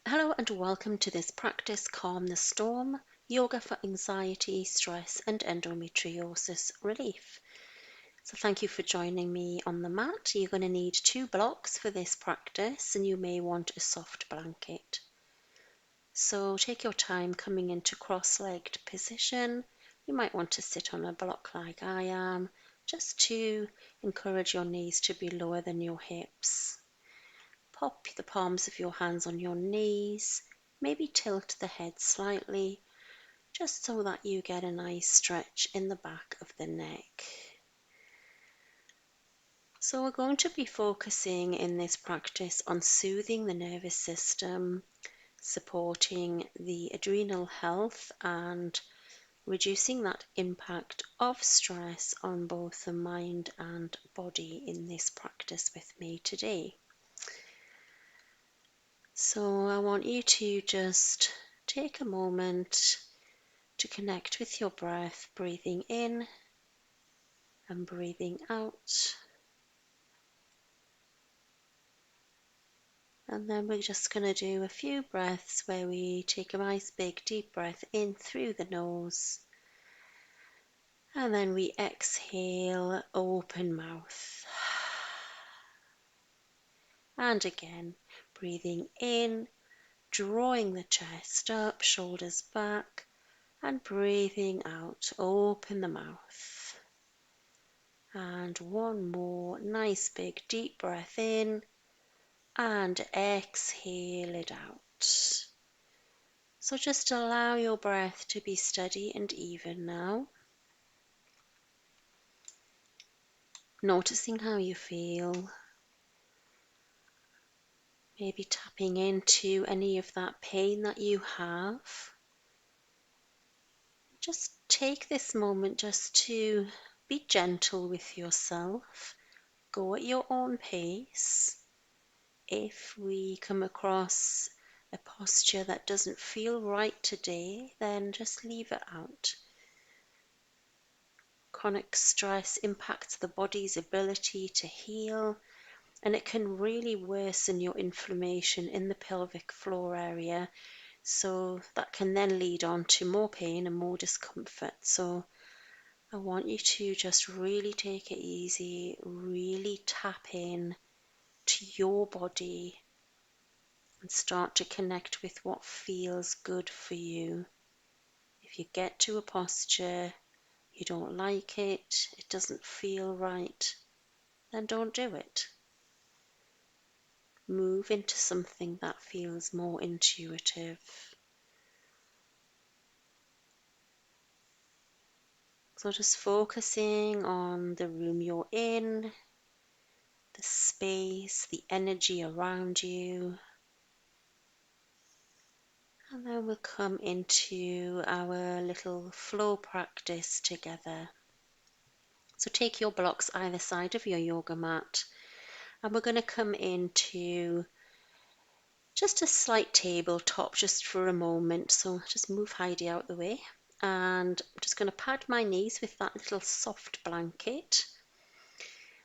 Hello and welcome to this practice Calm the Storm, yoga for anxiety, stress and endometriosis relief. So thank you for joining me on the mat. You're going to need 2 blocks for this practice and you may want a soft blanket. So take your time coming into cross-legged position. You might want to sit on a block like I am, just to encourage your knees to be lower than your hips. Pop the palms of your hands on your knees, maybe tilt the head slightly, just so that you get a nice stretch in the back of the neck. So we're going to be focusing in this practice on soothing the nervous system, supporting the adrenal health and reducing that impact of stress on both the mind and body in this practice with me today. So I want you to just take a moment to connect with your breath, breathing in and breathing out. And then we're just going to do a few breaths where we take a nice big deep breath in through the nose. And then we exhale, open mouth. And again, breathing in, drawing the chest up, shoulders back, and breathing out, open the mouth. And one more nice big deep breath in and exhale it out. So just allow your breath to be steady and even now. Noticing how you feel. Maybe tapping into any of that pain that you have. Just take this moment just to be gentle with yourself. Go at your own pace. If we come across a posture that doesn't feel right today, then just leave it out. Chronic stress impacts the body's ability to heal, and it can really worsen your inflammation in the pelvic floor area. So that can then lead on to more pain and more discomfort. So I want you to just really take it easy, really tap in to your body and start to connect with what feels good for you. If you get to a posture, you don't like it, it doesn't feel right, then don't do it. Move into something that feels more intuitive. So just focusing on the room you're in, the space, the energy around you. And then we'll come into our little flow practice together. So take your blocks either side of your yoga mat, and we're going to come into just a slight tabletop just for a moment. So just move Heidi out the way, and I'm just going to pad my knees with that little soft blanket,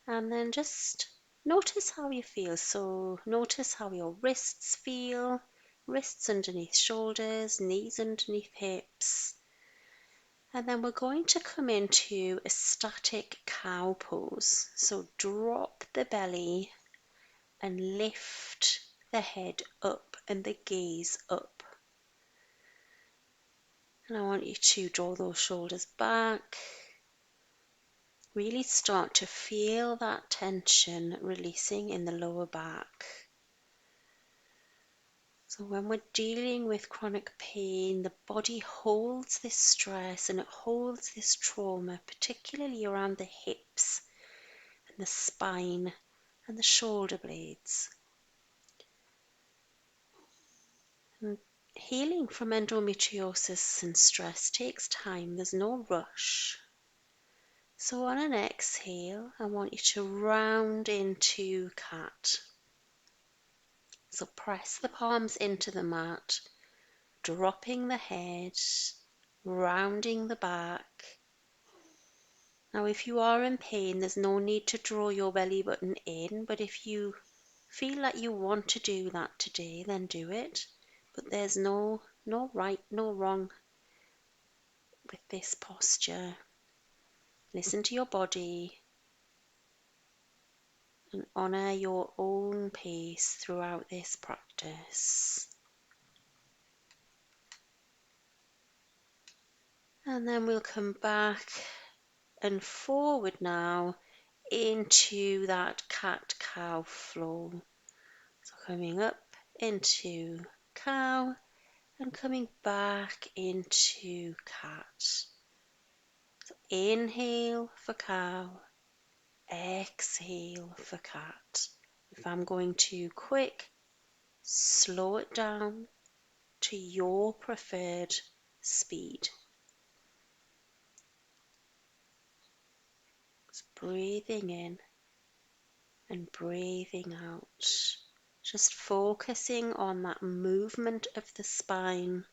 and then just notice how you feel. So notice how your wrists feel, wrists underneath shoulders, knees underneath hips. And then we're going to come into a static cow pose. So drop the belly and lift the head up and the gaze up. And I want you to draw those shoulders back. Really start to feel that tension releasing in the lower back. So when we're dealing with chronic pain, the body holds this stress and it holds this trauma, particularly around the hips and the spine and the shoulder blades. And healing from endometriosis and stress takes time, there's no rush. So on an exhale, I want you to round into cat. So press the palms into the mat, dropping the head, rounding the back. Now if you are in pain, there's no need to draw your belly button in, but if you feel like you want to do that today, then do it. But there's no right, no wrong with this posture. Listen to your body and honor your own pace throughout this practice. And then we'll come back and forward now into that cat-cow flow. So coming up into cow and coming back into cat. So inhale for cow, exhale for cat. If I'm going too quick, slow it down to your preferred speed. Just breathing in and breathing out. Just focusing on that movement of the spine.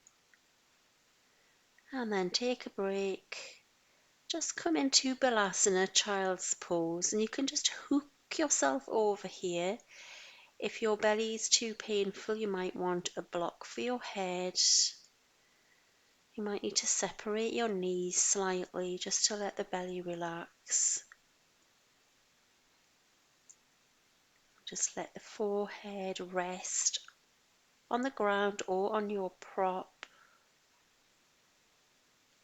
And then take a break. Just come into Balasana, child's pose, and you can just hook yourself over here. If your belly is too painful, you might want a block for your head. You might need to separate your knees slightly just to let the belly relax. Just let the forehead rest on the ground or on your prop.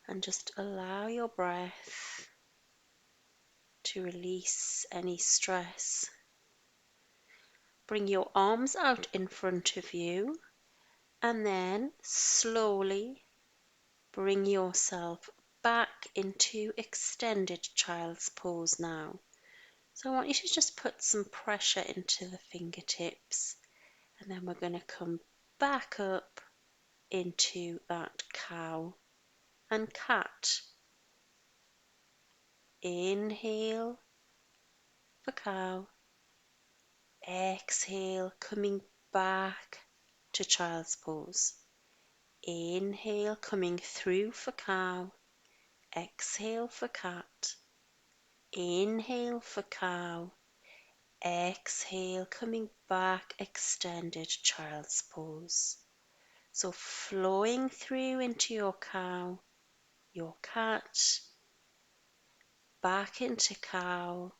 And just allow your breath to release any stress. Bring your arms out in front of you and then slowly bring yourself back into extended child's pose now. So I want you to just put some pressure into the fingertips, and then we're going to come back up into that cow and cat. Inhale for cow, exhale, coming back to child's pose. Inhale, coming through for cow, exhale for cat. Inhale for cow, exhale, coming back, extended child's pose. So flowing through into your cow, your cat, back into cow,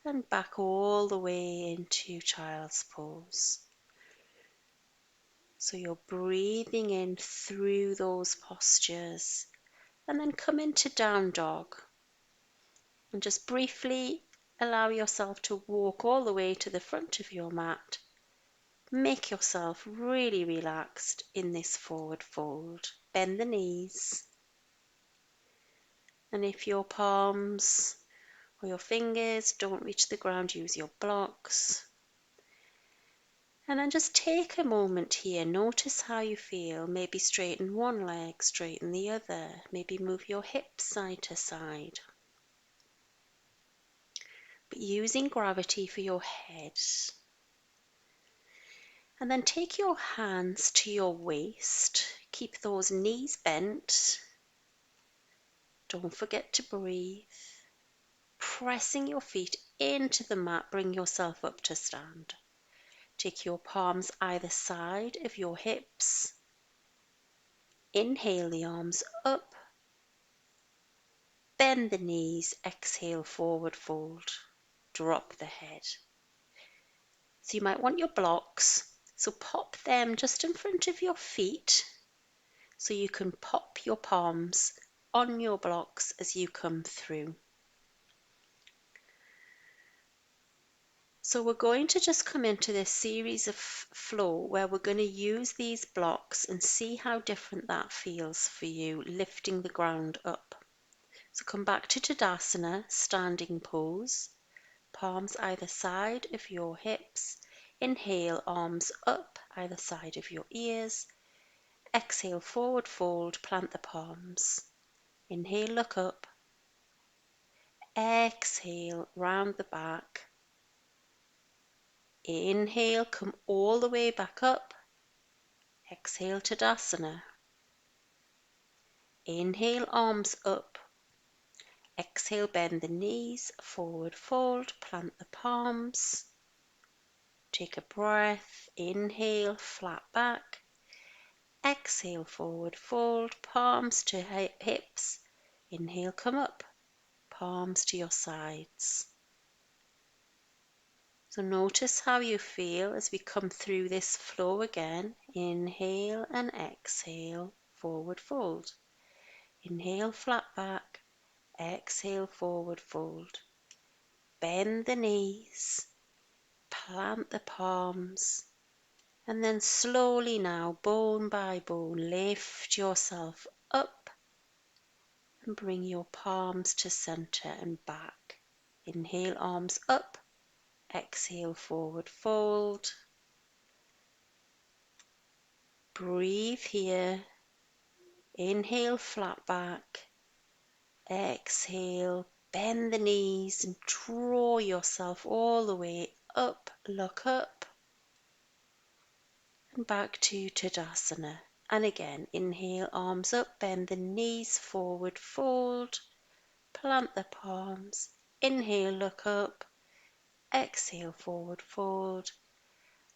and back all the way into child's pose. So you're breathing in through those postures, and then come into down dog. And just briefly allow yourself to walk all the way to the front of your mat. Make yourself really relaxed in this forward fold. Bend the knees. And if your palms or your fingers don't reach the ground, use your blocks. And then just take a moment here. Notice how you feel. Maybe straighten one leg, straighten the other. Maybe move your hips side to side. But using gravity for your head. And then take your hands to your waist. Keep those knees bent. Don't forget to breathe. Pressing your feet into the mat, bring yourself up to stand. Take your palms either side of your hips. Inhale the arms up. Bend the knees. Exhale, forward fold. Drop the head. So you might want your blocks. So pop them just in front of your feet. So you can pop your palms on your blocks as you come through. So we're going to just come into this series of flow where we're going to use these blocks and see how different that feels for you, lifting the ground up. So come back to Tadasana, standing pose, palms either side of your hips. Inhale, arms up either side of your ears. Exhale, forward fold, plant the palms. Inhale, look up. Exhale, round the back. Inhale, come all the way back up. Exhale, Tadasana. Inhale, arms up. Exhale, bend the knees, forward fold, plant the palms. Take a breath. Inhale, flat back. Exhale, forward fold, palms to hips. Inhale, come up, palms to your sides. So notice how you feel as we come through this flow again. Inhale and exhale, forward fold. Inhale, flat back. Exhale, forward fold. Bend the knees, plant the palms, and then slowly now, bone by bone, lift yourself up and bring your palms to center and back. Inhale, arms up. Exhale, forward fold. Breathe here. Inhale, flat back. Exhale, bend the knees and draw yourself all the way up. Look up and back to Tadasana. And again, inhale, arms up, bend the knees, forward fold. Plant the palms. Inhale, look up. Exhale, forward fold.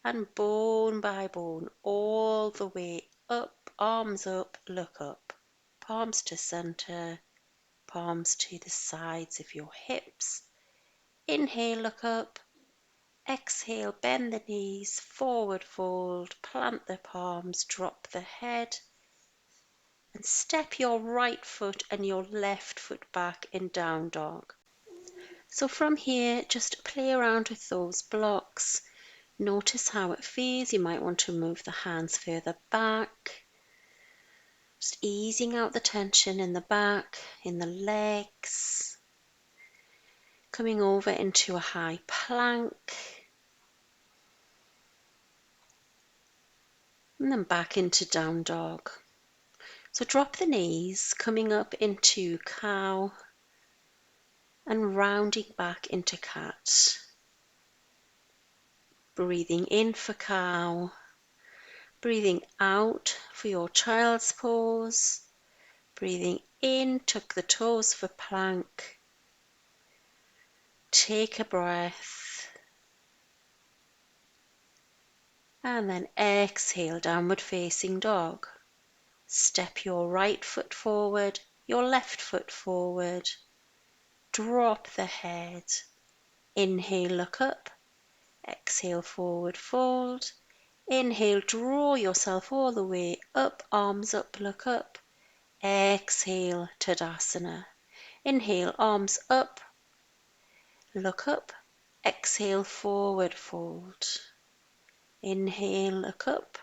And bone by bone, all the way up, arms up, look up. Palms to center, palms to the sides of your hips. Inhale, look up. Exhale, bend the knees, forward fold, plant the palms, drop the head. And step your right foot and your left foot back in down dog. So from here, just play around with those blocks. Notice how it feels. You might want to move the hands further back. Just easing out the tension in the back, in the legs. Coming over into a high plank. And then back into down dog. So drop the knees, coming up into cow. And rounding back into cat. Breathing in for cow. Breathing out for your child's pose. Breathing in, tuck the toes for plank. Take a breath. And then exhale, downward facing dog. Step your right foot forward, your left foot forward. Drop the head. Inhale, look up. Exhale, forward fold. Inhale, draw yourself all the way up, arms up, look up. Exhale, Tadasana. Inhale, arms up, look up. Exhale, forward fold. Inhale, look up.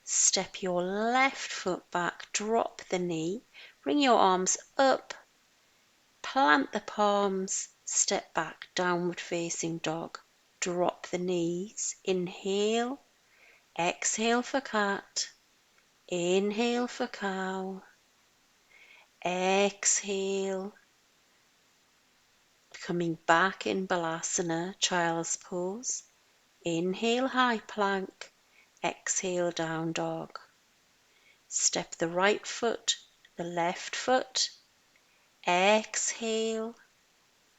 Step your left foot back, drop the knee. Bring your arms up, plant the palms, step back, downward facing dog. Drop the knees. Inhale, exhale for cat. Inhale for cow. Exhale. Coming back in Balasana, child's pose. Inhale, high plank. Exhale, down dog. Step the right foot, the left foot. Exhale.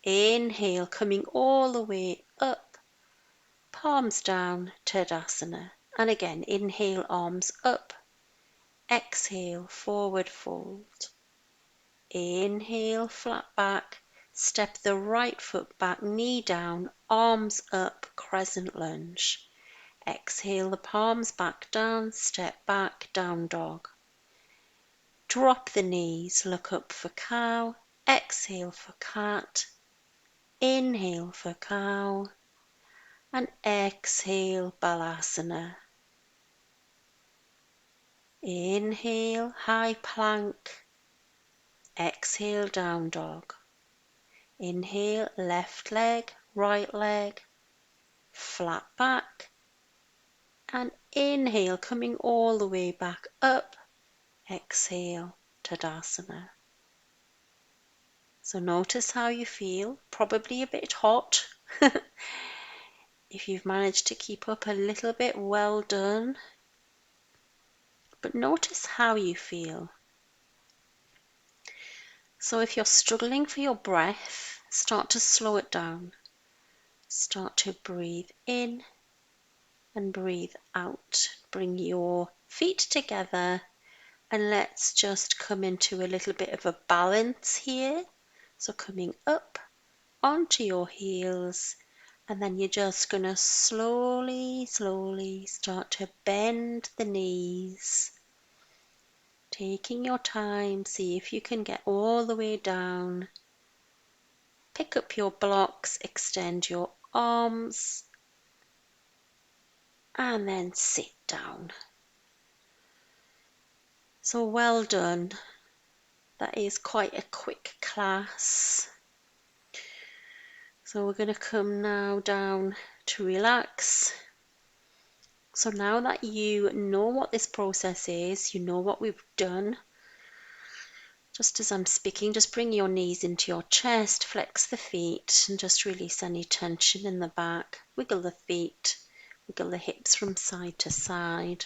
Inhale, coming all the way up. Palms down, Tadasana. And again, inhale, arms up. Exhale, forward fold. Inhale, flat back. Step the right foot back, knee down, arms up, crescent lunge. Exhale the palms back down, step back, down dog. Drop the knees, look up for cow. Exhale for cat. Inhale for cow. And exhale, Balasana. Inhale, high plank. Exhale, down dog. Inhale, left leg, right leg, flat back. And inhale, coming all the way back up. Exhale, Tadasana. So notice how you feel, probably a bit hot. If you've managed to keep up a little bit, well done. But notice how you feel. So if you're struggling for your breath, start to slow it down. Start to breathe in and breathe out. Bring your feet together, and let's just come into a little bit of a balance here. So coming up onto your heels, and then you're just going to slowly start to bend the knees. Taking your time, see if you can get all the way down. Pick up your blocks, extend your arms, and then sit down. So well done. That is quite a quick class. So we're going to come now down to relax. So now that you know what this process is, you know what we've done, just as I'm speaking, just bring your knees into your chest, flex the feet, and just release any tension in the back. Wiggle the feet, wiggle the hips from side to side.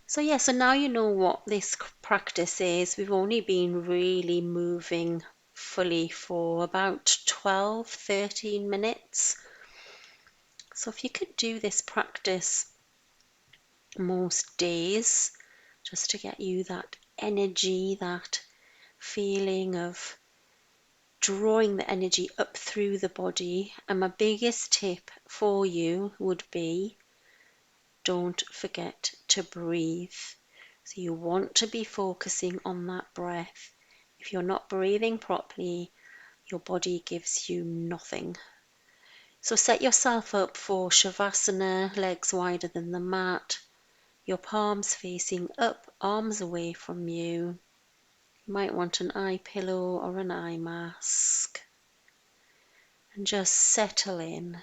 So now you know what this practice is. We've only been really moving fully for about 12-13 minutes. So if you could do this practice most days, just to get you that energy, that feeling of drawing the energy up through the body. And my biggest tip for you would be, don't forget to breathe. So you want to be focusing on that breath. If you're not breathing properly, your body gives you nothing. So set yourself up for Shavasana, legs wider than the mat, your palms facing up, arms away from you. You might want an eye pillow or an eye mask. And just settle in.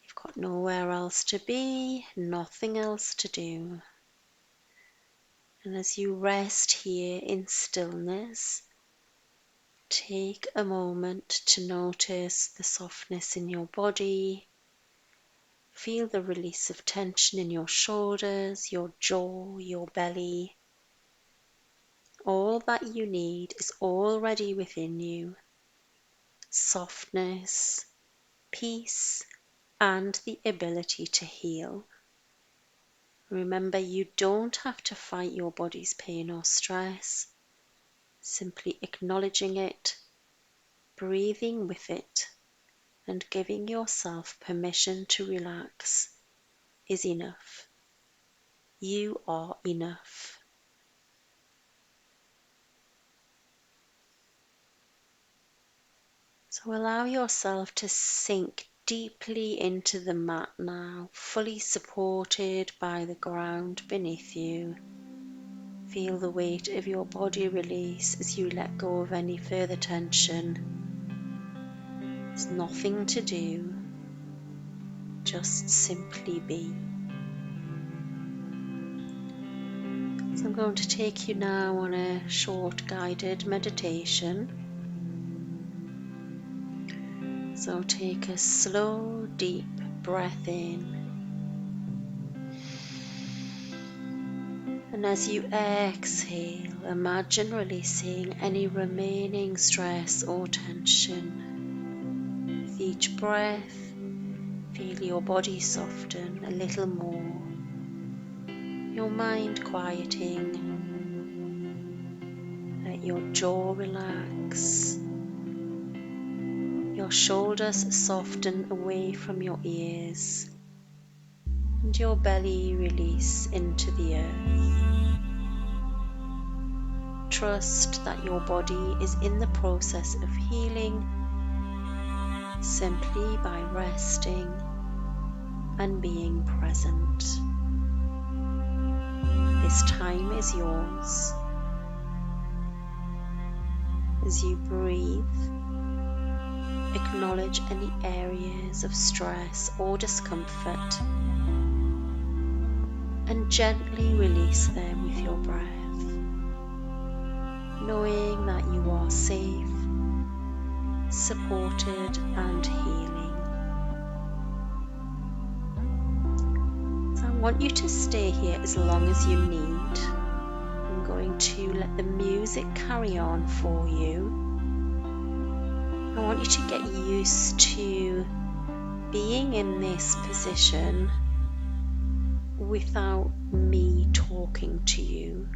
You've got nowhere else to be, nothing else to do. And as you rest here in stillness, take a moment to notice the softness in your body. Feel the release of tension in your shoulders, your jaw, your belly. All that you need is already within you. Softness, peace, and the ability to heal. Remember, you don't have to fight your body's pain or stress. Simply acknowledging it, breathing with it, and giving yourself permission to relax is enough. You are enough. So allow yourself to sink deeply into the mat now, fully supported by the ground beneath you. Feel the weight of your body release as you let go of any further tension. There's nothing to do, just simply be. So I'm going to take you now on a short guided meditation. So take a slow, deep breath in. And as you exhale, imagine releasing any remaining stress or tension. With each breath, feel your body soften a little more, your mind quieting. Let your jaw relax, your shoulders soften away from your ears, and your belly release into the earth. Trust that your body is in the process of healing simply by resting and being present. This time is yours. As you breathe, acknowledge any areas of stress or discomfort and gently release them with your breath, knowing that you are safe, supported and healing. So I want you to stay here as long as you need. I'm going to let the music carry on for you. I want you to get used to being in this position without me talking to you.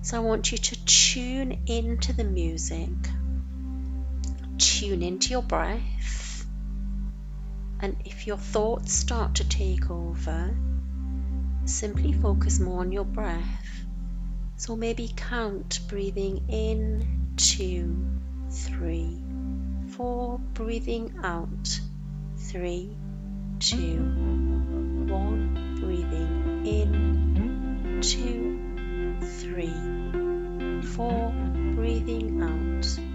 So I want you to tune into the music, tune into your breath, and if your thoughts start to take over, simply focus more on your breath. So maybe count, breathing in, 2, 3, 4, breathing out, 3, 2, 1, breathing in, 2, 3, 4, breathing out,